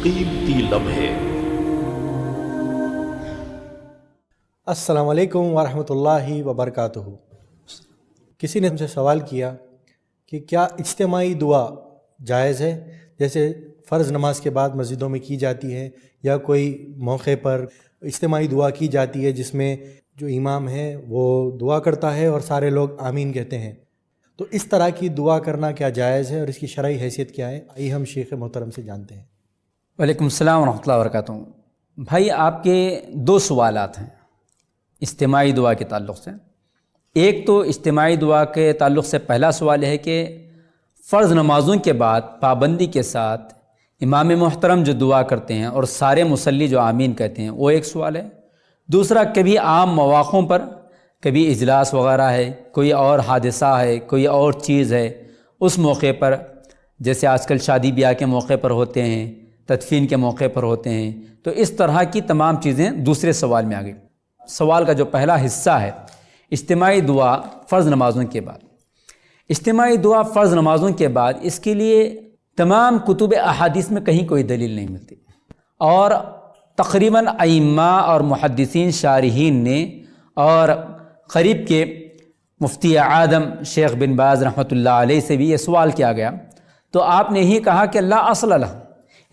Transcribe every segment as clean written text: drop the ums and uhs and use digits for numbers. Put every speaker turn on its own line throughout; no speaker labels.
قیمتی لمحے۔
السلام علیکم ورحمۃ اللہ وبرکاتہ۔ کسی نے ہم سے سوال کیا کہ کیا اجتماعی دعا جائز ہے، جیسے فرض نماز کے بعد مسجدوں میں کی جاتی ہے، یا کوئی موقع پر اجتماعی دعا کی جاتی ہے جس میں جو امام ہے وہ دعا کرتا ہے اور سارے لوگ آمین کہتے ہیں، تو اس طرح کی دعا کرنا کیا جائز ہے اور اس کی شرعی حیثیت کیا ہے؟ آئیے ہم شیخ محترم سے جانتے ہیں۔
وعلیکم السلام ورحمۃ اللہ وبرکاتہ۔ بھائی، آپ کے دو سوالات ہیں اجتماعی دعا کے تعلق سے۔ ایک تو اجتماعی دعا کے تعلق سے پہلا سوال ہے کہ فرض نمازوں کے بعد پابندی کے ساتھ امام محترم جو دعا کرتے ہیں اور سارے مصلی جو آمین کہتے ہیں، وہ ایک سوال ہے۔ دوسرا، کبھی عام مواقعوں پر، کبھی اجلاس وغیرہ ہے، کوئی اور حادثہ ہے، کوئی اور چیز ہے، اس موقع پر، جیسے آج کل شادی بیاہ کے موقع پر ہوتے ہیں، تدفین کے موقع پر ہوتے ہیں، تو اس طرح کی تمام چیزیں دوسرے سوال میں آ گئی۔ سوال کا جو پہلا حصہ ہے اجتماعی دعا فرض نمازوں کے بعد، اجتماعی دعا فرض نمازوں کے بعد، اس کے لیے تمام کتب احادیث میں کہیں کوئی دلیل نہیں ملتی، اور تقریباً ائمہ اور محدثین شارحین نے، اور قریب کے مفتی اعظم شیخ بن باز رحمۃ اللہ علیہ سے بھی یہ سوال کیا گیا، تو آپ نے ہی کہا کہ لا اصل لہ،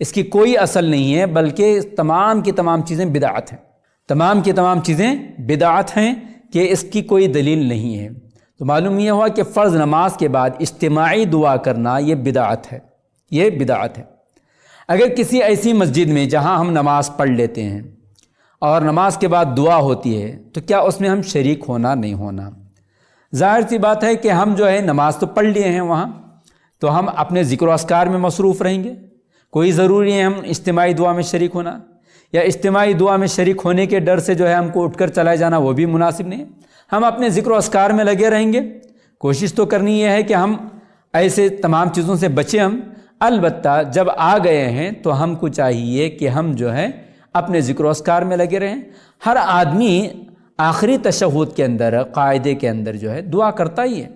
اس کی کوئی اصل نہیں ہے، بلکہ تمام کی تمام چیزیں بدعت ہیں، تمام کی تمام چیزیں بدعت ہیں، کہ اس کی کوئی دلیل نہیں ہے۔ تو معلوم یہ ہوا کہ فرض نماز کے بعد اجتماعی دعا کرنا یہ بدعت ہے، یہ بدعت ہے۔ اگر کسی ایسی مسجد میں جہاں ہم نماز پڑھ لیتے ہیں اور نماز کے بعد دعا ہوتی ہے، تو کیا اس میں ہم شریک ہونا نہیں ہونا؟ ظاہر سی بات ہے کہ ہم جو ہے نماز تو پڑھ لیے ہیں وہاں، تو ہم اپنے ذکر و اذکار میں مصروف رہیں گے، کوئی ضروری ہے ہم اجتماعی دعا میں شریک ہونا، یا اجتماعی دعا میں شریک ہونے کے ڈر سے جو ہے ہم کو اٹھ کر چلا جانا وہ بھی مناسب نہیں ہے۔ ہم اپنے ذکر و اذکار میں لگے رہیں گے، کوشش تو کرنی یہ ہے کہ ہم ایسے تمام چیزوں سے بچیں ہم۔ البتہ جب آ گئے ہیں تو ہم کو چاہیے کہ ہم جو ہے اپنے ذکر و اذکار میں لگے رہیں۔ ہر آدمی آخری تشہد کے اندر، قاعدے کے اندر جو ہے دعا کرتا ہی ہے،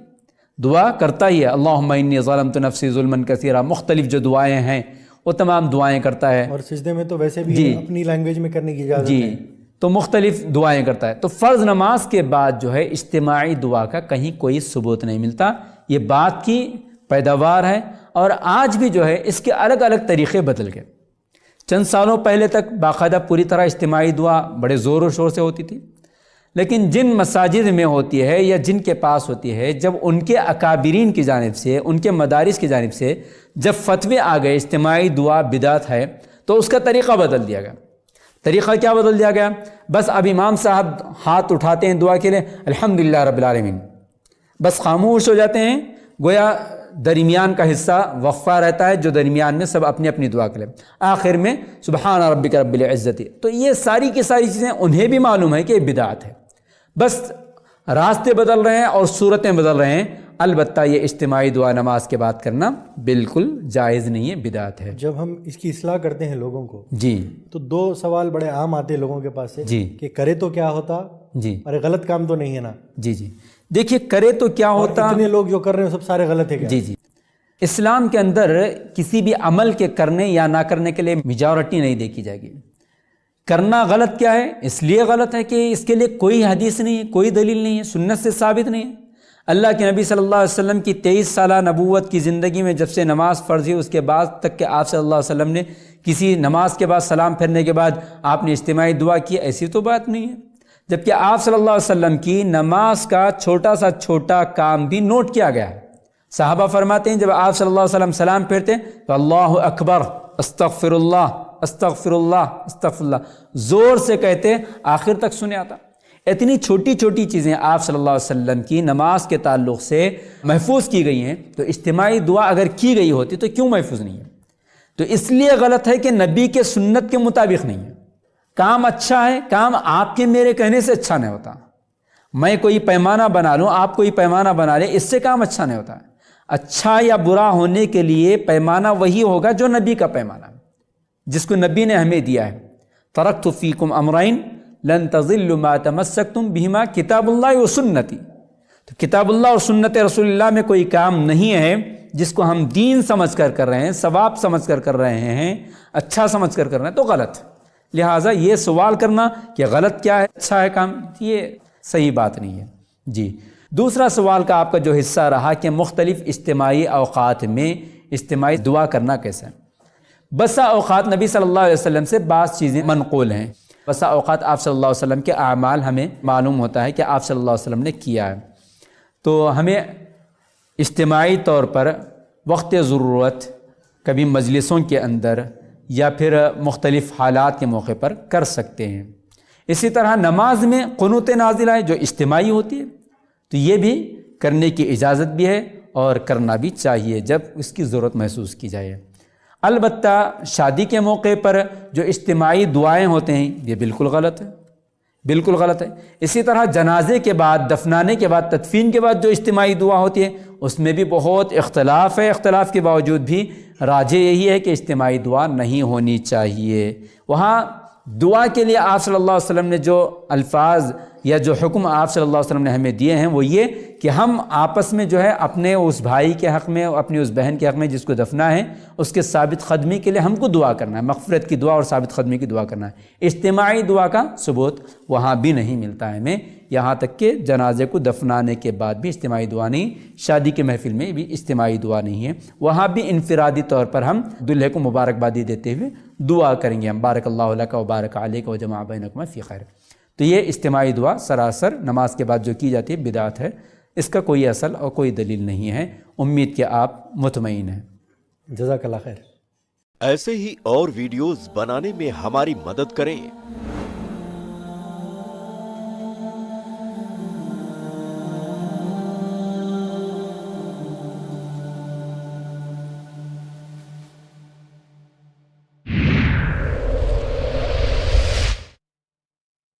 دعا کرتا ہی ہے۔ اللہم انی ظلمت نفسی ظلما کثیرا، مختلف جو دعائیں ہیں وہ تمام دعائیں کرتا ہے،
اور سجدے میں تو ویسے بھی اپنی لینگویج میں کرنے کی اجازت ہے،
تو مختلف دعائیں کرتا ہے۔ تو فرض نماز کے بعد جو ہے اجتماعی دعا کا کہیں کوئی ثبوت نہیں ملتا، یہ بات کی پیداوار ہے، اور آج بھی جو ہے اس کے الگ الگ طریقے بدل گئے۔ چند سالوں پہلے تک باقاعدہ پوری طرح اجتماعی دعا بڑے زور و شور سے ہوتی تھی، لیکن جن مساجد میں ہوتی ہے یا جن کے پاس ہوتی ہے، جب ان کے اکابرین کی جانب سے، ان کے مدارس کی جانب سے جب فتوے آ گئے اجتماعی دعا بدعت ہے، تو اس کا طریقہ بدل دیا گیا۔ طریقہ کیا بدل دیا گیا؟ بس اب امام صاحب ہاتھ اٹھاتے ہیں دعا کے لیے، الحمدللہ رب العالمین، بس خاموش ہو جاتے ہیں، گویا درمیان کا حصہ وقفہ رہتا ہے، جو درمیان میں سب اپنی اپنی دعا کریں، آخر میں سبحان ربک رب العزت۔ تو یہ ساری کی ساری چیزیں انہیں بھی معلوم ہے کہ یہ بدعت ہے، بس راستے بدل رہے ہیں اور صورتیں بدل رہے ہیں۔ البتہ یہ اجتماعی دعا نماز کے بعد کرنا بالکل جائز نہیں ہے، بدعت ہے۔
جب ہم اس کی اصلاح کرتے ہیں لوگوں کو،
جی،
تو دو سوال بڑے عام آتے ہیں لوگوں کے پاس سے،
جی،
کہ کرے تو کیا ہوتا،
جی،
ارے غلط کام تو نہیں ہے نا؟
جی، جی، دیکھیے، کرے تو کیا ہوتا،
اتنے لوگ جو کر رہے ہیں سب سارے غلط ہے کیا؟
جی، جی، اسلام کے اندر کسی بھی عمل کے کرنے یا نہ کرنے کے لیے میجورٹی نہیں دیکھی جائے گی۔ کرنا غلط کیا ہے؟ اس لیے غلط ہے کہ اس کے لیے کوئی حدیث نہیں ہے، کوئی دلیل نہیں ہے، سنت سے ثابت نہیں ہے۔ اللہ کے نبی صلی اللہ علیہ وسلم کی 23 سالہ نبوت کی زندگی میں جب سے نماز فرض ہوئی، اس کے بعد تک کہ آپ صلی اللہ علیہ وسلم نے کسی نماز کے بعد سلام پھیرنے کے بعد آپ نے اجتماعی دعا کی، ایسی تو بات نہیں ہے۔ جبکہ آپ صلی اللہ علیہ وسلم کی نماز کا چھوٹا سا چھوٹا کام بھی نوٹ کیا گیا ہے۔ صحابہ فرماتے ہیں جب آپ صلی اللہ علیہ وسلم سلام پھیرتے تو اللہ اکبر، استغفر اللہ، استغفر اللہ، استغفر اللہ، زور سے کہتے، آخر تک سنے آتا۔ اتنی چھوٹی چھوٹی چیزیں آپ صلی اللہ علیہ وسلم کی نماز کے تعلق سے محفوظ کی گئی ہیں، تو اجتماعی دعا اگر کی گئی ہوتی تو کیوں محفوظ نہیں ہے؟ تو اس لیے غلط ہے کہ نبی کے سنت کے مطابق نہیں ہے۔ کام اچھا ہے، کام آپ کے میرے کہنے سے اچھا نہیں ہوتا۔ میں کوئی پیمانہ بنا لوں، آپ کوئی پیمانہ بنا لیں، اس سے کام اچھا نہیں ہوتا ہے۔ اچھا یا برا ہونے کے لیے پیمانہ وہی ہوگا جو نبی کا پیمانہ، جس کو نبی نے ہمیں دیا ہے۔ ترکت فیکم امرین لن تضلوا ما تمسکتم بہما کتاب اللہ و سنتی۔ تو کتاب اللہ اور سنت رسول اللہ میں کوئی کام نہیں ہے جس کو ہم دین سمجھ کر رہے ہیں، ثواب سمجھ کر رہے ہیں، اچھا سمجھ کر رہے ہیں، تو غلط ہے۔ لہٰذا یہ سوال کرنا کہ غلط کیا ہے، اچھا ہے کام، یہ صحیح بات نہیں ہے۔ جی، دوسرا سوال کا آپ کا جو حصہ رہا کہ مختلف اجتماعی اوقات میں اجتماعی دعا کرنا کیسا ہے۔ بسا اوقات نبی صلی اللہ علیہ وسلم سے بعض چیزیں منقول ہیں، بسا اوقات آپ صلی اللہ علیہ وسلم کے اعمال ہمیں معلوم ہوتا ہے کہ آپ صلی اللہ علیہ وسلم نے کیا ہے، تو ہمیں اجتماعی طور پر وقت ضرورت کبھی مجلسوں کے اندر یا پھر مختلف حالات کے موقع پر کر سکتے ہیں۔ اسی طرح نماز میں قنوت نازلہ ہے جو اجتماعی ہوتی ہے، تو یہ بھی کرنے کی اجازت بھی ہے اور کرنا بھی چاہیے جب اس کی ضرورت محسوس کی جائے۔ البتہ شادی کے موقع پر جو اجتماعی دعائیں ہوتے ہیں یہ بالکل غلط ہے، بالکل غلط ہے۔ اسی طرح جنازے کے بعد، دفنانے کے بعد، تدفین کے بعد جو اجتماعی دعا ہوتی ہے اس میں بھی بہت اختلاف ہے، اختلاف کے باوجود بھی راجح یہی ہے کہ اجتماعی دعا نہیں ہونی چاہیے۔ وہاں دعا کے لیے آپ صلی اللہ علیہ وسلم نے جو الفاظ یا جو حکم آپ صلی اللہ علیہ وسلم نے ہمیں دیے ہیں وہ یہ کہ ہم آپس میں جو ہے اپنے اس بھائی کے حق میں، اپنی اس بہن کے حق میں جس کو دفنا ہے، اس کے ثابت قدمی کے لیے ہم کو دعا کرنا ہے، مغفرت کی دعا اور ثابت قدمی کی دعا کرنا ہے۔ اجتماعی دعا کا ثبوت وہاں بھی نہیں ملتا ہے ہمیں، یہاں تک کہ جنازے کو دفنانے کے بعد بھی اجتماعی دعا نہیں، شادی کے محفل میں بھی اجتماعی دعا نہیں ہے، وہاں بھی انفرادی طور پر ہم دلہے کو مبارکبادی دیتے ہوئے دعا کریں گے، ہم بارک اللہ لک و بارک علیک و جمع بینکما فی خیر۔ تو یہ اجتماعی دعا سراسر نماز کے بعد جو کی جاتی ہے بدعت ہے، اس کا کوئی اصل اور کوئی دلیل نہیں ہے، امید کہ آپ مطمئن ہیں۔
جزاک اللہ خیر۔
ایسے ہی اور ویڈیوز بنانے میں ہماری مدد کریں۔